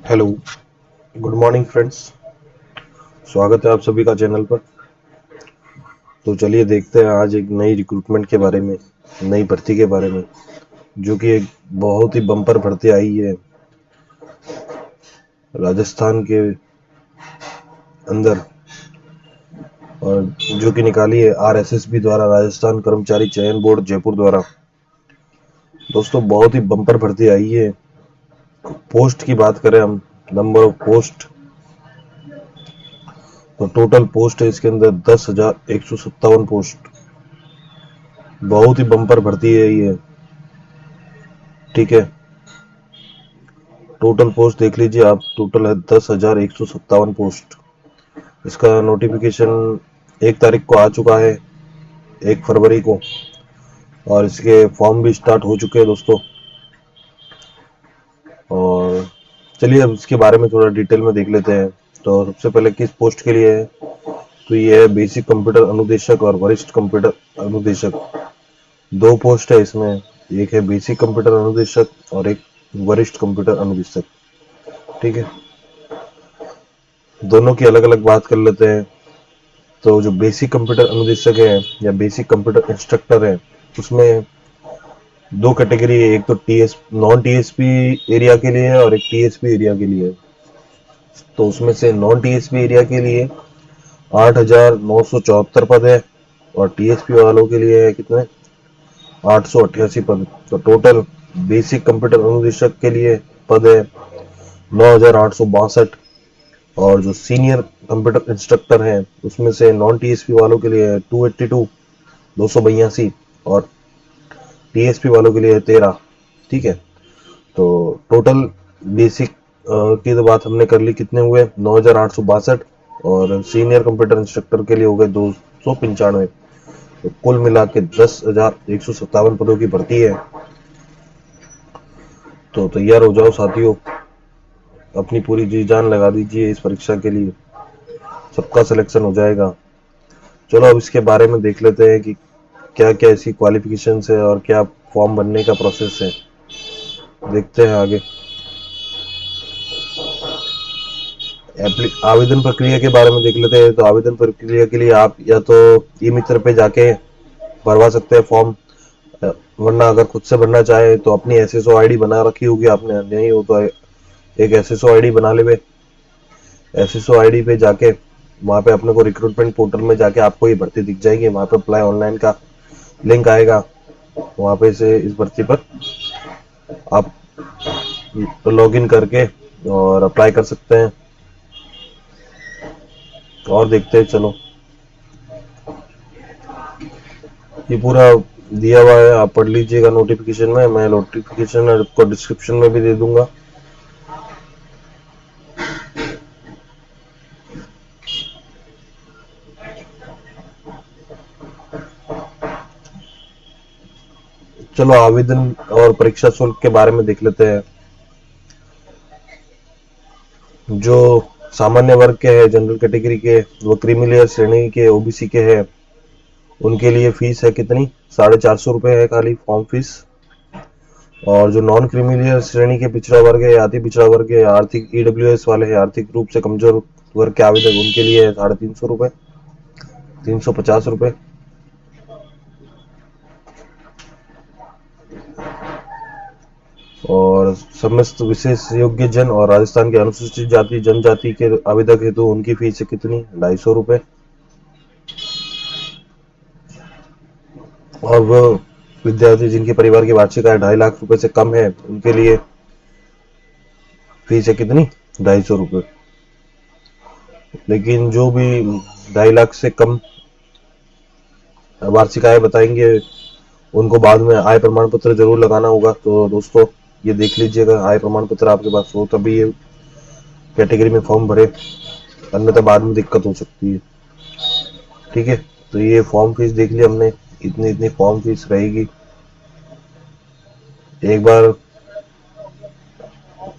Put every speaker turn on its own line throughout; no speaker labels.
Hello, good morning friends. स्वागत है आप सभी का चैनल पर। तो चलिए देखते हैं आज एक नई रिक्रूटमेंट के बारे में, नई भर्ती के बारे में, जो कि एक बहुत ही बम्पर भर्ती आई है राजस्थान के अंदर, और जो कि निकाली है आरएसएसबी द्वारा, राजस्थान कर्मचारी चयन बोर्ड जयपुर द्वारा। दोस्तों बहुत ही बम्पर भर्ती आई है। पोस्ट की बात करें हम, नंबर ऑफ पोस्ट, तो टोटल पोस्ट है इसके अंदर 10,157 पोस्ट। बहुत ही बम्पर भर्ती है ये। ठीक है, टोटल पोस्ट देख लीजिए आप, टोटल है 10,157 पोस्ट। इसका नोटिफिकेशन 1 तारीख को आ चुका है, 1 फरवरी को, और इसके फॉर्म भी स्टार्ट हो चुके हैं दोस्तों। और चलिए अब इसके बारे में थोड़ा डिटेल में देख लेते हैं। तो सबसे पहले किस पोस्ट के लिए है, तो ये है बेसिक कंप्यूटर अनुदेशक और वरिष्ठ कंप्यूटर अनुदेशक। दो पोस्ट है इसमें, एक है बेसिक कंप्यूटर अनुदेशक और एक वरिष्ठ कंप्यूटर अनुदेशक। ठीक है, दोनों की अलग अलग बात कर लेते हैं। तो जो बेसिक कंप्यूटर अनुदेशक है या बेसिक कंप्यूटर इंस्ट्रक्टर है, उसमें दो कैटेगरी है। एक तो नॉन टीएसपी एरिया के लिए है और एक टीएसपी एरिया के लिए है। तो उसमें से नॉन टीएसपी एरिया के लिए 8,974 पद है, और टीएसपी वालों के लिए है कितने, 888 पद। तो टोटल बेसिक कंप्यूटर अनुदेशक के लिए पद है 9,862, और जो सीनियर कंप्यूटर इंस्ट्रक्टर हैं उसमें से नॉन टीएसपी वालों के लिए 282, 282, और टीएसपी वालों के लिए 13। ठीक है, तो टोटल बेसिक की तो बात हमने कर ली, कितने हुए 9,862, और सीनियर कंप्यूटर इंस्ट्रक्टर के लिए हो गए 295। तो कुल मिला के 10,157 पदों की भर्ती है। तो तैयार हो जाओ साथियों, अपनी पूरी जी जान लगा दीजिए इस परीक्षा के लिए, सबका सिलेक्शन हो जाएगा। चलो अब इसके बारे में देख लेते हैं कि क्या क्या इसकी क्वालिफिकेशंस है और क्या फॉर्म भरने का प्रोसेस है। देखते हैं आगे। आवेदन प्रक्रिया के बारे में देख लेते हैं। तो आवेदन प्रक्रिया के लिए आप या तो ई मित्र पे जाके भरवा सकते हैं फॉर्म, वरना अगर खुद से भरना चाहे तो अपनी एसएसओ आईडी बना रखी होगी आपने, नहीं हो तो एक एसएसओ आईडी बना ले। एसएसओ आईडी पे जाके वहाँ पे अपने को रिक्रूटमेंट पोर्टल में जाके आपको ये भर्ती दिख जाएगी। वहाँ पे अप्लाई ऑनलाइन का लिंक आएगा, वहाँ पे से इस भर्ती पर आप लॉगिन करके और अप्लाई कर सकते हैं। और देखते हैं चलो, ये पूरा दिया हुआ है, आप पढ़ लीजिएगा नोटिफिकेशन में। मैं नोटिफिकेशन आपको डिस्क्रिप्शन में भी दे दूंगा। चलो आवेदन और परीक्षा शुल्क के बारे में देख लेते हैं। जो सामान्य वर्ग के हैं, जनरल कैटेगरी के, वो क्रीमी लेयर श्रेणी के, ओबीसी के हैं, उनके लिए फीस है कितनी, 450 रुपये है खाली फॉर्म फीस। और जो नॉन क्रीमी श्रेणी के पिछड़ा वर्ग है, अति पिछड़ा वर्ग है, आर्थिक ईडब्ल्यूएस वाले हैं, आर्थिक रूप से कमजोर वर्ग के आवेदक, उनके लिए है 350 रुपये, 350 रुपये। और समस्त विशेष योग्य जन और राजस्थान के अनुसूचित जाति जनजाति के आवेदक हेतु तो उनकी फीस है कितनी, 250 रुपये। और वो विद्यार्थी जिनके परिवार की वार्षिक आय 2.5 लाख रुपए से कम है, उनके लिए फीस है कितनी, 250 रुपये। लेकिन जो भी 2.5 लाख से कम वार्षिक आय बताएंगे, उनको बाद में आय प्रमाण पत्र जरूर लगाना होगा। तो दोस्तों ये देख लीजिएगा, आय प्रमाण पत्र आपके पास हो तभी ये कैटेगरी में फॉर्म भरे, अन्यथा बाद में दिक्कत हो सकती है। ठीक है, तो ये फॉर्म फीस देख लिया हमने, इतनी इतनी फॉर्म फीस रहेगी। एक बार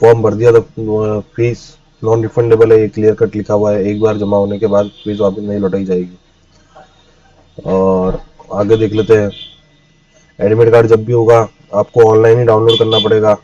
फॉर्म भर दिया तो फीस नॉन रिफंडेबल है, ये क्लियर कट लिखा हुआ है। एक बार जमा होने के बाद फीस वापस नहीं लौटाई जाएगी। और आगे देख लेते हैं। एडमिट कार्ड जब भी होगा आपको ऑनलाइन ही डाउनलोड करना पड़ेगा।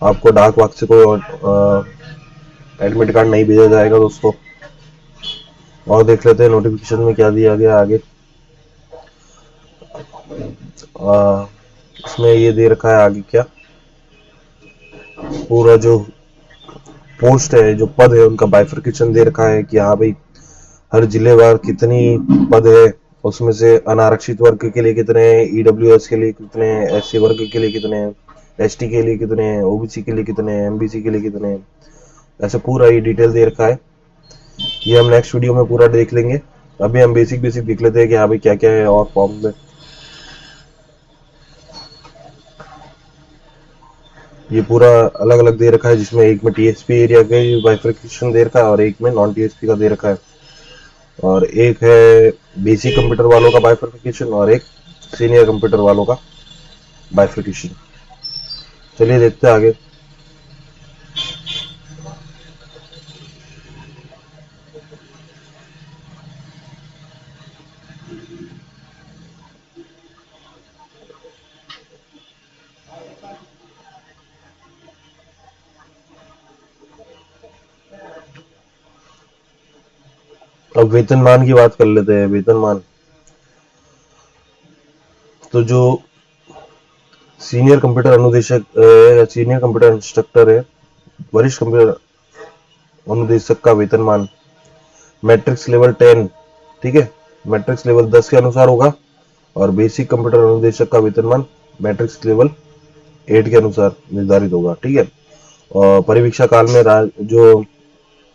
आपको डाक वाक से कोई एडमिट कार्ड नहीं भेजा जाएगा दोस्तों। और देख लेते हैं नोटिफिकेशन में क्या दिया गया आगे। इसमें ये दे रखा है आगे क्या, पूरा जो पोस्ट है, जो पद है, उनका बाइफर्केशन दे रखा है कि हाँ भाई हर जिलेवार कितनी पद है, उसमें से अनारक्षित वर्ग के लिए कितने हैं, ईडब्ल्यूएस के लिए कितने हैं, एससी वर्ग के लिए कितने हैं, एसटी के लिए कितने हैं, ओबीसी के लिए कितने हैं, एमबीसी के लिए कितने हैं, ऐसे पूरा ये डिटेल दे रखा है। ये हम नेक्स्ट वीडियो में पूरा देख लेंगे। अभी हम बेसिक बेसिक देख लेते हैं कि हाँ भाई क्या क्या है और फॉर्म में। ये पूरा अलग अलग दे रखा है, जिसमें एक में टीएसपी एरिया का बाइफर्केशन दे रखा है और एक में नॉन टीएसपी का दे रखा है, और एक है बेसिक कंप्यूटर वालों का बाइफर्केशन और एक सीनियर कंप्यूटर वालों का बाइफर्केशन। चलिए देखते हैं आगे। अब वेतनमान की बात कर लेते हैं। वेतनमान तो जो सीनियर कंप्यूटर अनुदेशक या सीनियर कंप्यूटर इंस्ट्रक्टर है, वरिष्ठ कंप्यूटर अनुदेशक का वेतनमान मैट्रिक्स लेवल 10, ठीक है, मैट्रिक्स लेवल 10 के अनुसार होगा। और बेसिक कंप्यूटर अनुदेशक का वेतनमान मैट्रिक्स लेवल 8 के अनुसार निर्धारित होगा, ठीक है। और परिवीक्षा काल में जो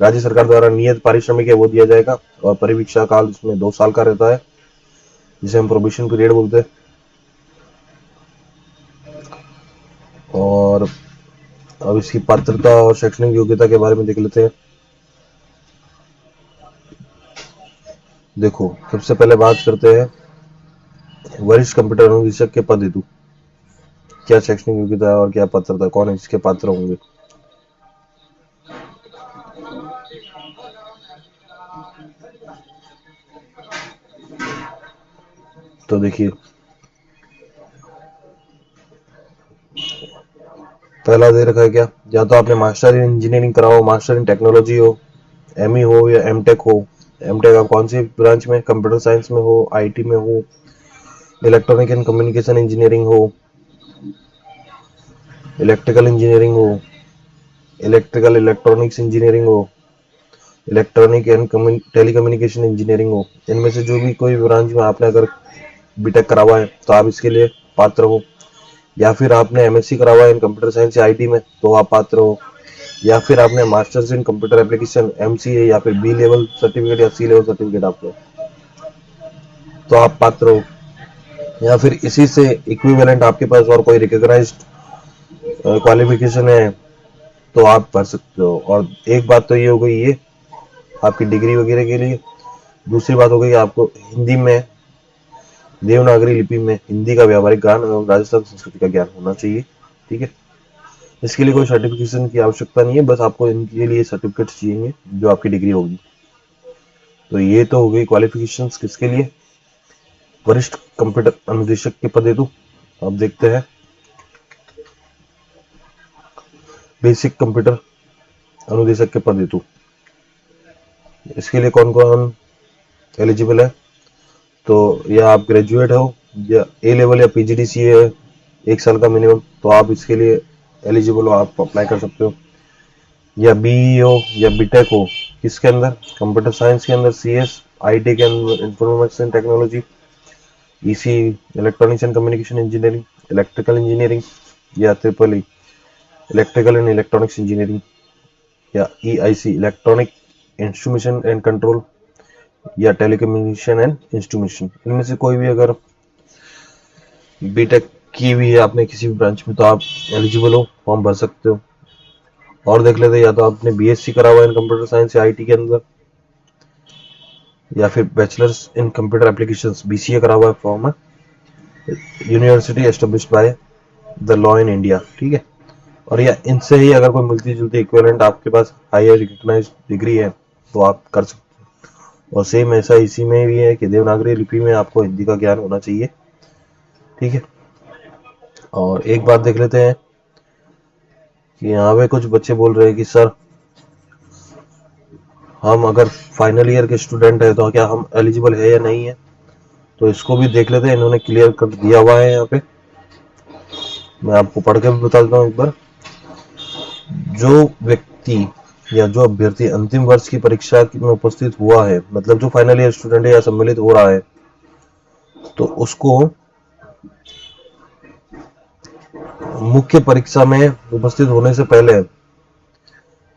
राज्य सरकार द्वारा नियत पारिश्रमिक है वो दिया जाएगा, और परिवीक्षा काल इसमें 2 साल का रहता है, जिसे हम प्रोबेशन पीरियड बोलते हैं। और अब इसकी पात्रता और शैक्षणिक योग्यता के बारे में देख लेते हैं। देखो सबसे पहले बात करते हैं वरिष्ठ कंप्यूटर अनुदेशक के पद हेतु क्या शैक्षणिक योग्यता है और क्या पात्रता, कौन है इसके पात्र होंगे। तो देखिए पहला दे रखा है क्या, या तो आपने मास्टर इन इंजीनियरिंग करा हो, मास्टर इन टेक्नोलॉजी हो, एमई हो या एमटेक हो। एमटेक आप कौन सी ब्रांच में, कंप्यूटर साइंस में हो, आईटी में हो, इलेक्ट्रॉनिक एंड कम्युनिकेशन इंजीनियरिंग हो, इलेक्ट्रिकल इंजीनियरिंग हो, इलेक्ट्रिकल इलेक्ट्रॉनिक्स इंजीनियरिंग हो, electronic and telecommunication engineering हो। इनमें से जो भी कोई ब्रांच में आपने अगर बीटेक करा हुआ है तो आप इसके लिए पात्र हो। या फिर आपने एमएससी करा हुआ है इन कंप्यूटर साइंस या आईटी में तो आप पात्र हो। या फिर आपने masters in computer application MCA या फिर बी लेवल सर्टिफिकेट या सी लेवल सर्टिफिकेट आपको, तो आप पात्र हो। या फिर इसी से इक्विवेलेंट आपके पास और कोई रिकॉग्नाइज्ड क्वालिफिकेशन है तो आप भर सकते हो। और एक बात तो ये हो गई ये आपकी डिग्री वगैरह के लिए। दूसरी बात हो गई आपको हिंदी में, देवनागरी लिपि में हिंदी का व्यावहारिक ज्ञान एवं राजस्थान संस्कृति का ज्ञान होना चाहिए, ठीक है। इसके लिए कोई सर्टिफिकेशन की आवश्यकता नहीं है, बस आपको इनके लिए सर्टिफिकेट चाहिए जो आपकी डिग्री होगी। तो ये तो हो गई क्वालिफिकेशंस किसके लिए, वरिष्ठ कंप्यूटर अनुदेशक के पद हेतु। अब देखते हैं बेसिक कंप्यूटर अनुदेशक के पद हेतु इसके लिए कौन कौन एलिजिबल है। तो या आप ग्रेजुएट हो, या ए लेवल या पीजीडीसीए है 1 साल का मिनिमम, तो आप इसके लिए एलिजिबल हो, आप अप्लाई कर सकते हो। या बीई हो या बीटेक हो, किसके अंदर, कंप्यूटर साइंस के अंदर, सीएस, आईटी के अंदर information technology, EC electronics and communication engineering, electrical engineering, या triple E electrical and electronics engineering, या EIC electronic instrumentation and control, या टेलीकम्युनिकेशन एंड इंस्ट्रूमेंटेशन। इनमें से कोई भी अगर बीटेक की हुई है आपने किसी भी ब्रांच में तो आप एलिजिबल हो, फॉर्म भर सकते हो। और देख लेते हैं, या तो आपने बीएससी करा हुआ है कंप्यूटर साइंस या आईटी के अंदर, या फिर bachelors in computer applications BCA करा हुआ है, फॉर्म है university established by the law in India, ठीक है। और या इनसे ही अगर कोई मिलती जुलती इक्विवेलेंट आपके पास हायर रिकॉग्नाइज्ड डिग्री है तो आप कर सकते हो। और सेम ऐसा इसी में भी है कि देवनागरी लिपि में आपको हिंदी का ज्ञान होना चाहिए, ठीक है। और एक बात देख लेते हैं कि यहाँ पे कुछ बच्चे बोल रहे हैं कि सर हम अगर फाइनल ईयर के स्टूडेंट है तो क्या हम एलिजिबल है या नहीं है, तो इसको भी देख लेते हैं। इन्होंने क्लियर कर दिया हुआ है यहाँ पे, मैं आपको पढ़ के भी बता देता हूँ एक बार। जो व्यक्ति या जो अभ्यर्थी अंतिम वर्ष की परीक्षा में उपस्थित हुआ है, मतलब जो फाइनल ईयर स्टूडेंट है या सम्मिलित हो रहा है, तो उसको मुख्य परीक्षा में उपस्थित होने से पहले,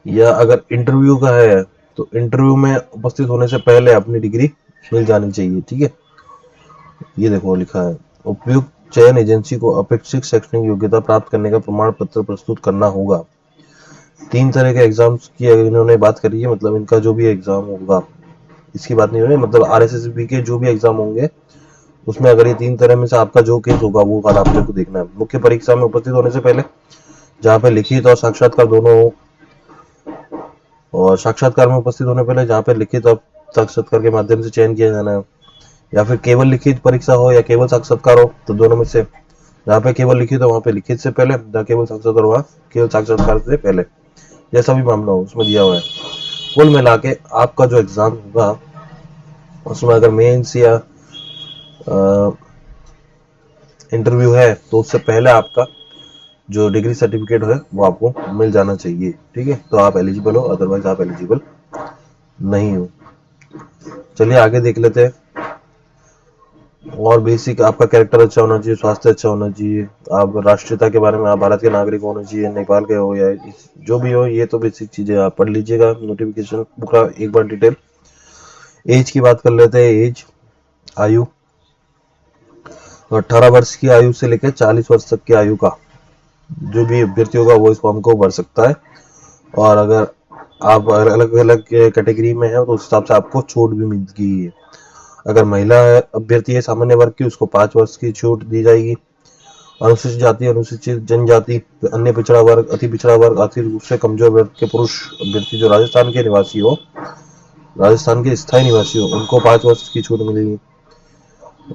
या अगर इंटरव्यू का है तो इंटरव्यू में उपस्थित होने से पहले अपनी डिग्री मिल जानी चाहिए। ठीक है, ये देखो लिखा है, उपयुक्त चयन एजेंसी को अपेक्षित शैक्षणिक योग्यता प्राप्त करने का प्रमाण पत्र प्रस्तुत करना होगा। 3 तरह के एग्जाम्स की इन्होंने बात करी है, मतलब इनका जो भी एग्जाम होगा, इसकी बात नहीं हो रही, मतलब आरएसएसबी के जो भी एग्जाम होंगे उसमें अगर ये 3 तरह में से आपका जो केस होगा वो वाला आपको देखना है। मुख्य परीक्षा में उपस्थित होने से पहले, जहाँ पे लिखित और साक्षात्कार दोनों हो, और साक्षात्कार में उपस्थित होने पहले जहाँ पे लिखित और साक्षात्कार के माध्यम से चयन किया जाना है, या फिर केवल लिखित परीक्षा हो या केवल साक्षात्कार हो, तो दोनों में से जहाँ पे केवल लिखित हो वहाँ पे लिखित से पहले, जहाँ केवल साक्षात्कार हुआ केवल साक्षात्कार से पहले, जैसा भी मामला हो उसमें दिया हुआ है। कुल मिला के आपका जो एग्जाम होगा उसमें अगर मेंस या इंटरव्यू है तो उससे पहले आपका जो डिग्री सर्टिफिकेट है वो आपको मिल जाना चाहिए। ठीक है, तो आप एलिजिबल हो, अदरवाइज आप एलिजिबल नहीं हो। चलिए आगे देख लेते हैं। और बेसिक आपका कैरेक्टर अच्छा होना चाहिए, स्वास्थ्य अच्छा होना चाहिए, आप राष्ट्रीयता के बारे में आप भारत के नागरिक होना चाहिए, नेपाल के हो या जो भी हो, ये तो बेसिक चीजें आप पढ़ लीजिएगा नोटिफिकेशन पूरा एक बार डिटेल। एज की बात कर लेते हैं। एज, आयु, 18 वर्ष की आयु से लेकर 40 वर्ष तक की आयु का जो भी अभ्यर्थी होगा वो इस फॉर्म को भर सकता है। और अगर आप अलग अलग कैटेगरी में है तो उस हिसाब से आपको छूट भी मिलती है। अगर महिला अभ्यर्थी है सामान्य वर्ग की, उसको 5 वर्ष की छूट दी जाएगी। अनुसूचित जाति, अनुसूचित जनजाति, अन्य पिछड़ा वर्ग, अति पिछड़ा वर्ग, आर्थिक रूप से कमजोर वर्ग के पुरुष अभ्यर्थी जो राजस्थान के निवासी हो, राजस्थान के स्थायी निवासी हो, उनको 5 वर्ष की छूट मिलेगी।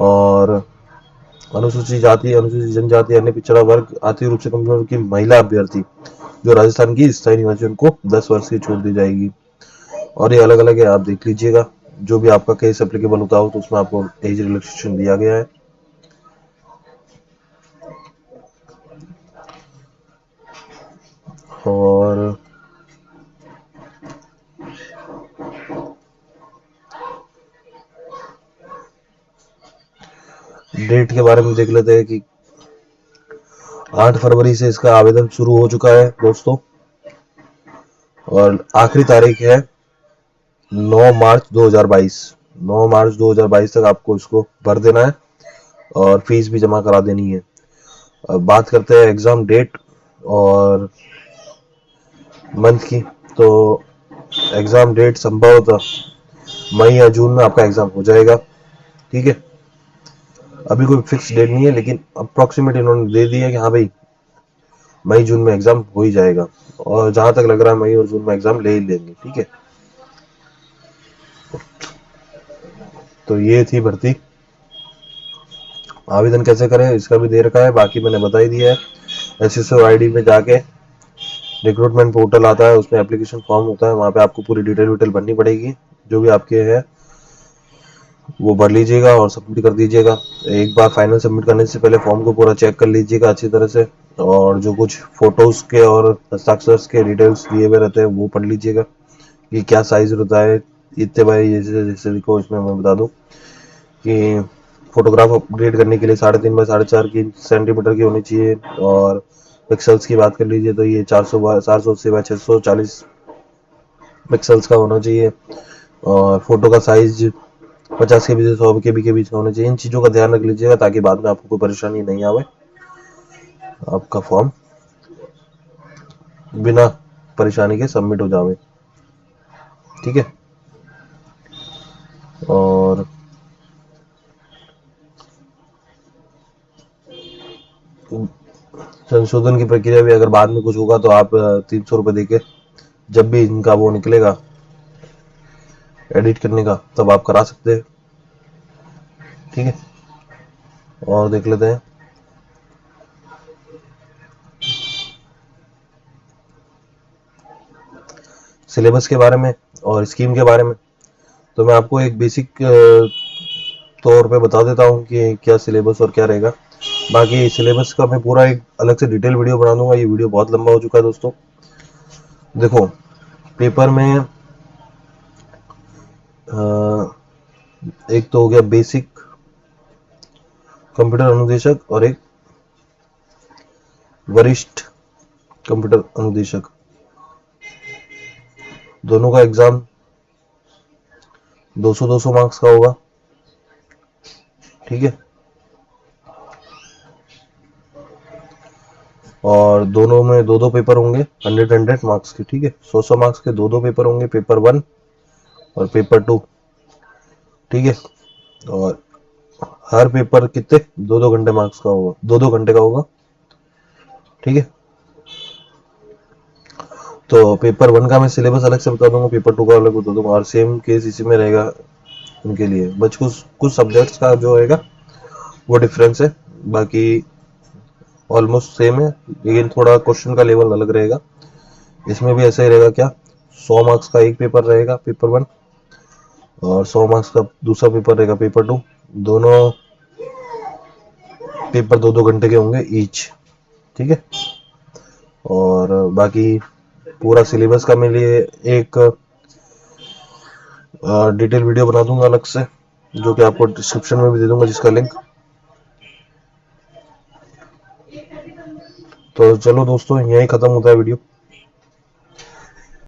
और अनुसूचित जाति, अनुसूचित जनजाति, अन्य पिछड़ा वर्ग, आर्थिक रूप से कमजोर की महिला अभ्यर्थी जो राजस्थान की स्थायी निवासी, उनको 10 वर्ष की छूट दी जाएगी। और ये अलग अलग है, आप देख लीजिएगा जो भी आपका केस एप्लीकेबल होता हो तो उसमें आपको एज रिलैक्सेशन दिया गया है। और डेट के बारे में देख लेते हैं कि 8 फरवरी से इसका आवेदन शुरू हो चुका है दोस्तों, और आखिरी तारीख है 9 मार्च 2022। 9 मार्च 2022 तक आपको इसको भर देना है और फीस भी जमा करा देनी है। अब बात करते हैं एग्जाम डेट और मंथ की, तो एग्जाम डेट संभवतः मई या जून में आपका एग्जाम हो जाएगा। ठीक है, अभी कोई फिक्स डेट नहीं है, लेकिन अप्रोक्सीमेट इन्होंने दे दिया कि हाँ भाई मई जून में एग्जाम हो ही जाएगा, और जहां तक लग रहा है मई और जून में एग्जाम ले ही लेंगे। ठीक है, तो ये थी भर्ती। आवेदन कैसे करें इसका भी दे रखा है, बाकी मैंने बता ही दिया है। एसएसओ आईडी में जाके रिक्रूटमेंट पोर्टल आता है, उसमें एप्लीकेशन फॉर्म होता है, वहां पे आपको पूरी डिटेल विटेल भरनी पड़ेगी, जो भी आपके है वो भर लीजिएगा और सबमिट कर दीजिएगा। एक बार फाइनल सबमिट करने से पहले फॉर्म को पूरा चेक कर लीजिएगा अच्छी तरह से, और जो कुछ फोटोज के और हस्ताक्षर के डिटेल्स दिए हुए रहते हैं वो पढ़ लीजिएगा कि क्या साइज होता है। इतने भाई जैसे जैसे देखो इसमें मैं बता दूं कि फोटोग्राफ अपडेट करने के लिए 3.5 बाय 4.5 की सेंटीमीटर की होनी चाहिए। और पिक्सल्स की बात कर लीजिए तो ये 480 बाय 640 पिक्सल्स का होना चाहिए। और फोटो का साइज 50 KB से 100 KB के बीच में होना चाहिए। इन चीज़ों का ध्यान रख लीजिएगा ताकि बाद में आपको कोई परेशानी नहीं आवे, आपका फॉर्म बिना परेशानी के सबमिट हो जावे। ठीक है, और संशोधन की प्रक्रिया भी अगर बाद में कुछ होगा तो आप 300 रुपये देके जब भी इनका वो निकलेगा एडिट करने का तब आप करा सकते हैं। ठीक है, और देख लेते हैं सिलेबस के बारे में और स्कीम के बारे में। तो मैं आपको एक बेसिक तौर पे बता देता हूँ कि क्या सिलेबस और क्या रहेगा। बाकी सिलेबस का मैं पूरा एक अलग से डिटेल वीडियो बना दूंगा, ये वीडियो बहुत लंबा हो चुका है दोस्तों। देखो, पेपर में एक तो हो गया बेसिक कंप्यूटर अनुदेशक और एक वरिष्ठ कंप्यूटर अनुदेशक। दोनों का एग्जाम 200-200 मार्क्स का होगा, ठीक है। और दोनों में दो दो पेपर होंगे 100-100 मार्क्स के, ठीक है। 100-100 मार्क्स के दो दो पेपर होंगे, पेपर 1 और पेपर 2, ठीक है। और हर पेपर कितने 2-2 घंटे मार्क्स का होगा, 2-2 घंटे का होगा, ठीक है। तो पेपर 1 का मैं सिलेबस अलग से बता दूंगा, पेपर 2 का अलग बता दूंगा, और सेम केस इसी में रहेगा उनके लिए। बस कुछ कुछ सब्जेक्ट्स का जो रहेगा वो डिफरेंस है, बाकी ऑलमोस्ट सेम है, लेकिन थोड़ा क्वेश्चन का लेवल अलग रहेगा। इसमें भी ऐसा ही रहेगा क्या, 100 मार्क्स का एक पेपर रहेगा पेपर 1, और 100 मार्क्स का दूसरा पेपर रहेगा पेपर 2। दोनों पेपर 2-2 घंटे के होंगे ईच, ठीक है। और बाकी पूरा सिलेबस का मैं लिए एक डिटेल वीडियो बना दूंगा अलग से, जो कि आपको डिस्क्रिप्शन में भी दे दूंगा, जिसका लिंक। तो चलो दोस्तों, यहीं खत्म होता है वीडियो।